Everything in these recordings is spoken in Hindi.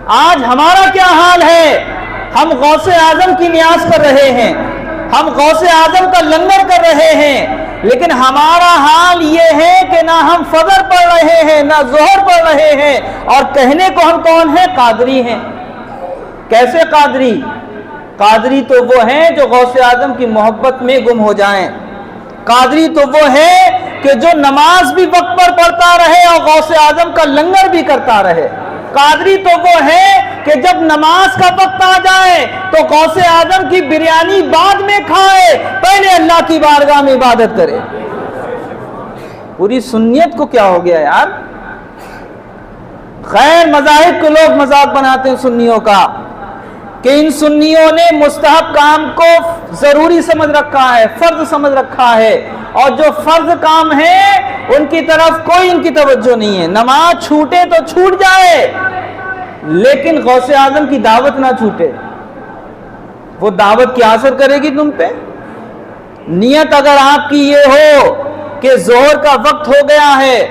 आज हमारा क्या हाल है? हम गौसे आजम की नियाज कर रहे हैं, हम गौसे आजम का लंगर कर रहे हैं, लेकिन हमारा हाल ये है कि ना हम फजर पढ़ रहे हैं ना जोहर पढ़ रहे हैं, और कहने को हम कौन है? कादरी हैं। कैसे कादरी? कादरी तो वो हैं जो गौसे आजम की मोहब्बत में गुम हो जाएं। कादरी तो वो है कि जो नमाज भी वक्त पर पढ़ता रहे और गौसे आजम का लंगर भी करता रहे। कादरी तो वो है कि जब नमाज का वक्त आ जाए तो गौसे आजम की बिरयानी बाद में खाए, पहले अल्लाह की बारगाह में इबादत करे। पूरी सुन्नियत को क्या हो गया यार? खैर, मज़ाहिब के लोग मजाक बनाते हैं सुन्नियों का कि इन सुन्नियों ने मुस्तहब काम को जरूरी समझ रखा है, फर्ज समझ रखा है, और जो फर्ज काम है उनकी तरफ कोई इनकी तवज्जो नहीं है। नमाज छूटे तो छूट जाए, लेकिन गौसे आजम की दावत ना छूटे। वो दावत क्या असर करेगी तुम पे? नियत अगर आपकी ये हो कि जोहर का वक्त हो गया है,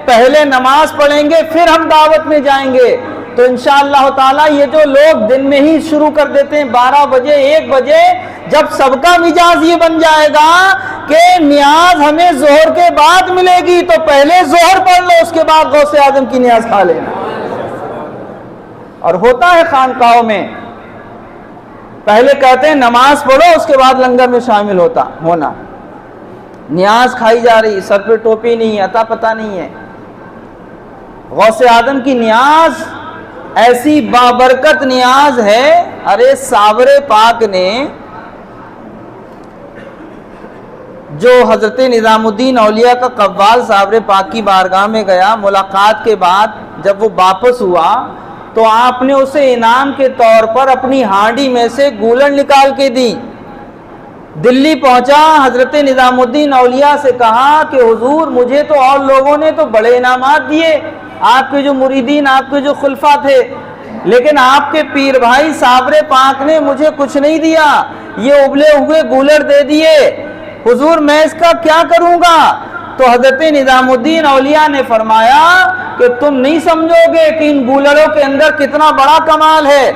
पहले नमाज पढ़ेंगे फिर हम दावत में जाएंगे, तो इंशाअल्लाह ताला ये जो लोग दिन में ही शुरू कर देते हैं 12 बजे 1 बजे, जब सबका मिजाज ये बन जाएगा कि नियाज हमें जोहर के बाद मिलेगी तो पहले जोहर पढ़ लो, उसके बाद गौसे आजम की नियाज खा लेना। और होता है खानकाहों में, पहले कहते हैं नमाज पढ़ो उसके बाद लंगर में शामिल होना। नियाज खाई जा रही, सर पे टोपी नहीं, अता पता नहीं है। गौसे आजम की नियाज ऐसी बाबरकत नियाज है। अरे सावरे पाक ने जो हजरत निजामुद्दीन औलिया का कव्वाल सावरे पाक की बारगाह में गया, मुलाकात के बाद जब वो वापस हुआ तो आपने उसे इनाम के तौर पर अपनी हांडी में से गूलड़ निकाल के दी। दिल्ली पहुंचा, हजरत निजामुद्दीन औलिया से कहा कि हुजूर, मुझे तो और लोगों ने तो बड़े इनामात दिए, आपके जो मुरीदीन, आपके जो खुलफा थे, लेकिन आपके पीर भाई सावरे पाक ने मुझे कुछ नहीं दिया, ये उबले हुए गूलड़ दे दिए, हुजूर मैं इसका क्या करूंगा? तो हजरत निजामुद्दीन औलिया ने फरमाया कि तुम नहीं समझोगे कि इन गूलड़ों के अंदर कितना बड़ा कमाल है,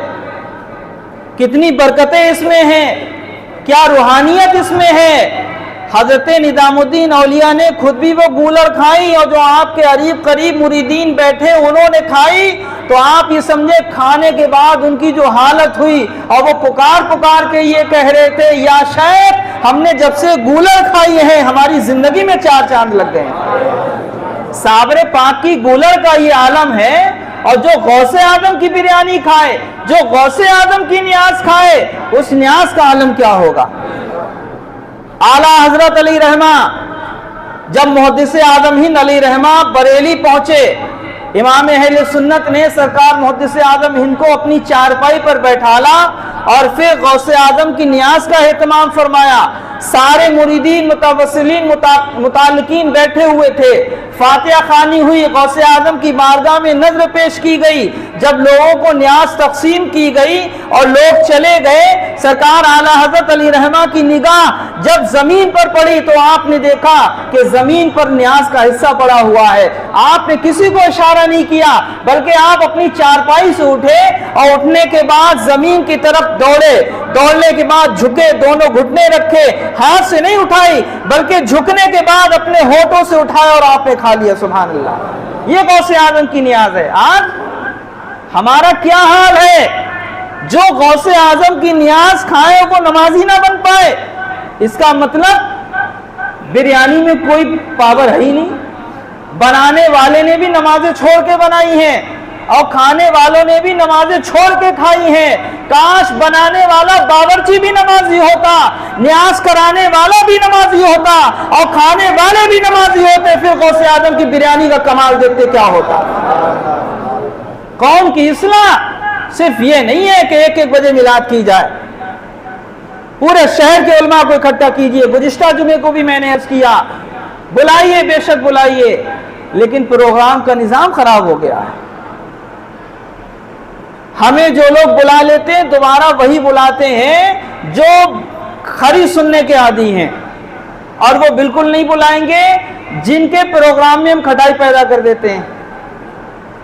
कितनी बरकतें इसमें हैं, क्या रूहानियत इसमें है। हजरत निजामुद्दीन औलिया ने खुद भी वो गूलड़ खाई, और जो आपके करीब करीब मुरीदीन बैठे उन्होंने खाई, तो आप ये समझे खाने के बाद उनकी जो हालत हुई, और वो पुकार पुकार के ये कह रहे थे, या शेख, हमने जब से गूलड़ खाई है हमारी जिंदगी में 4 चांद लग गए। सावरे पाक की गूलड़ का ये आलम है, और जो गौसे आजम की बिरयानी खाए, जो गौसे आजम की नियाज खाए, उस नियाज का आलम क्या होगा। आला हजरत अली रहमा, जब मुहद्दिस आजम हिंद अली रहमा बरेली पहुंचे, इमाम अहले सुन्नत ने सरकार मुहद्दिस आजम हिंद को अपनी चारपाई पर बैठाला और फिर गौसे आजम की नियाज का एहतमाम फरमाया। सारे मुरीदीन, मुतवस्सिलीन, मुताल्लिकीन बैठे हुए थे। फातिहा खानी हुई, गौसे आजम की बारगाह में नजर पेश की गई। जब लोगों को न्याज तकसीम की गई और लोग चले गए, सरकार आला हजरत अली रहमा की निगाह जब जमीन पर पड़ी तो आपने देखा कि जमीन पर न्याज का हिस्सा पड़ा हुआ है। आपने किसी को इशारा नहीं किया, बल्कि आप अपनी चारपाई से उठे और उठने के बाद जमीन की तरफ दौड़े। दौड़ने के बाद झुके, दोनों घुटने रखे, हाथ से नहीं उठाई बल्कि झुकने के बाद अपने होठों से उठाया और आपने खा लिया। सुभान अल्लाह, ये गौसे आजम की नियाज है। आज हमारा क्या हाल है? जो गौसे आजम की नियाज खाए वो नमाजी ना बन पाए, इसका मतलब बिरयानी में कोई पावर है ही नहीं। बनाने वाले ने भी नमाजें छोड़ के बनाई हैं और खाने वालों ने भी नमाजें छोड़ के खाई हैं। काश बनाने वाला बावर्ची भी नमाजी होता, न्याज कराने वाला भी नमाजी होता और खाने वाले भी नमाजी होते, फिर गौसे आजम की बिरयानी का कमाल देखते क्या होता। कौम की इस्लाह सिर्फ ये नहीं है कि 1-1 बजे मिलाद की जाए। पूरे शहर के उलमा को इकट्ठा कीजिए। गुज़िश्ता जुमे को भी मैंने अर्ज किया, बुलाइए, बेशक बुलाइए, लेकिन प्रोग्राम का निजाम खराब हो गया है। हमें जो लोग बुला लेते हैं दोबारा वही बुलाते हैं जो खरी सुनने के आदी हैं, और वो बिल्कुल नहीं बुलाएंगे जिनके प्रोग्राम में हम खटाई पैदा कर देते हैं।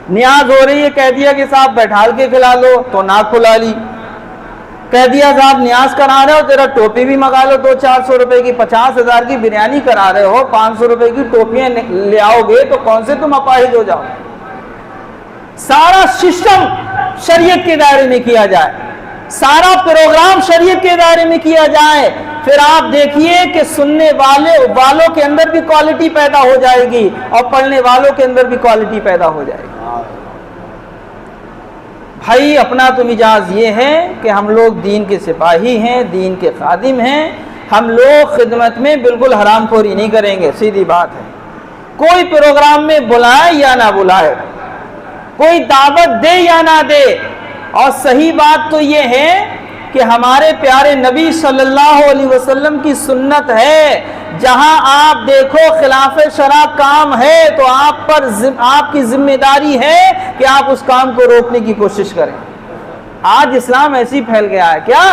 न्याज हो रही है, कह दिया कि साहब बैठाल के खिला लो, तो नाक फुला ली। कह दिया साहब न्याज करा रहे हो, तेरा टोपी भी मंगा लो 200-400 रुपए की, 50,000 की बिरयानी करा रहे हो, 500 रुपए की टोपियां ले आओगे तो कौन से तुम अपाहिज हो जाओ। सारा सिस्टम शरीयत के दायरे में किया जाए, सारा प्रोग्राम शरीयत के दायरे में किया जाए, फिर आप देखिए कि सुनने वालों के अंदर भी क्वालिटी पैदा हो जाएगी और पढ़ने वालों के अंदर भी क्वालिटी पैदा हो जाएगी। भाई अपना तो मिजाज ये है कि हम लोग दीन के सिपाही हैं, दीन के खादिम हैं, हम लोग खिदमत में बिल्कुल हरामखोरी नहीं करेंगे, सीधी बात है। कोई प्रोग्राम में बुलाए या ना बुलाए, कोई दावत दे या ना दे, और सही बात तो ये है कि हमारे प्यारे नबी सल्लल्लाहु अलैहि वसल्लम की सुन्नत है, जहां आप देखो खिलाफ शरा काम है तो आप पर आपकी जिम्मेदारी है कि आप उस काम को रोकने की कोशिश करें। आज इस्लाम ऐसी फैल गया है, क्या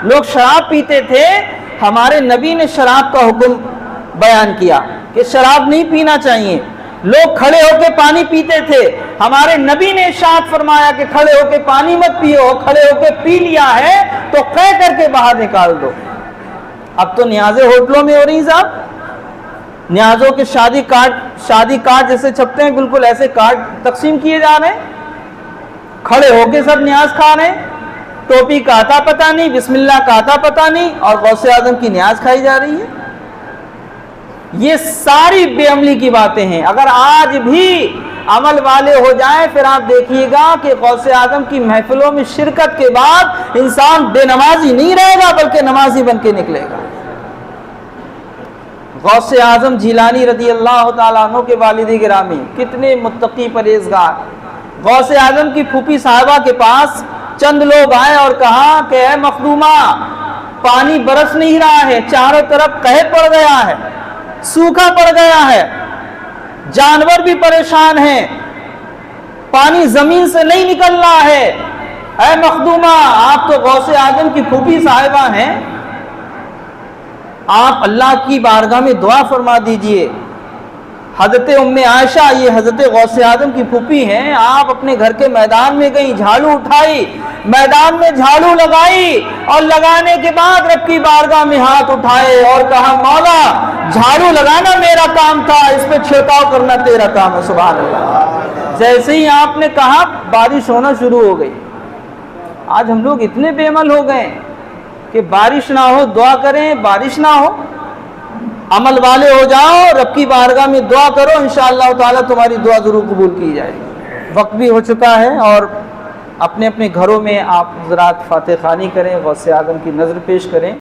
लोग शराब पीते थे, हमारे नबी ने शराब का हुक्म बयान किया कि शराब नहीं पीना चाहिए। लोग खड़े होकर पानी पीते थे, हमारे नबी ने इरशाद फरमाया कि खड़े होकर पानी मत पियो, खड़े होकर पी लिया है तो कह करके बाहर निकाल दो। अब तो न्याज़ें होटलों में हो रही साहब, न्याजों के शादी कार्ड जैसे छपते हैं, बिल्कुल ऐसे कार्ड तकसीम किए जा रहे हैं, खड़े होके सब न्याज खा रहे हैं, टोपी का आता पता नहीं, बिस्मिल्लाह का आता पता नहीं, और गौसे आजम की न्याज खाई जा रही है। ये सारी बेअमली की बातें हैं। अगर आज भी अमल वाले हो जाएं, फिर आप देखिएगा कि गौसे आजम की महफिलों में शिरकत के बाद इंसान बेनमाजी नहीं रहेगा बल्कि नमाजी बन के निकलेगा। गौसे आजम जिलानी रदी अल्लाह ताला अन्हु के वालिद गिरामी कितने मुत्तकी परहेजगार। गौसे आजम की फूफी साहिबा के पास चंद लोग आए और कहा कि ऐ मखदूमा, पानी बरस नहीं रहा है, चारों तरफ कहर पड़ गया है, सूखा पड़ गया है, जानवर भी परेशान हैं, पानी जमीन से नहीं निकल रहा है। ऐ मखदूमा, आप तो गौसे आजम की फूफी साहिबा हैं, आप अल्लाह की बारगाह में दुआ फरमा दीजिए। हजरत उम्मे आयशा, ये हजरत गौसे आजम की फूफी हैं, आप अपने घर के मैदान में गई, झाड़ू उठाई, मैदान में झाड़ू लगाई और लगाने के बाद रब की बारगाह में हाथ उठाए और कहा, मौला झाड़ू लगाना मेरा काम था, इस पे छिड़काव करना तेरा काम है। सुभान अल्लाह। जैसे ही आपने कहा बारिश होना शुरू हो गई। आज हम लोग इतने बेअमल हो गए कि बारिश ना हो दुआ करें, बारिश ना हो। अमल वाले हो जाओ, रब की बारगाह में दुआ करो, इंशाअल्लाह ताला तुम्हारी दुआ जरूर कबूल की जाएगी। वक्त भी हो चुका है और अपने अपने घरों में आप ज़रात फातिह खानी करें, गौसे आज़म की नज़र पेश करें।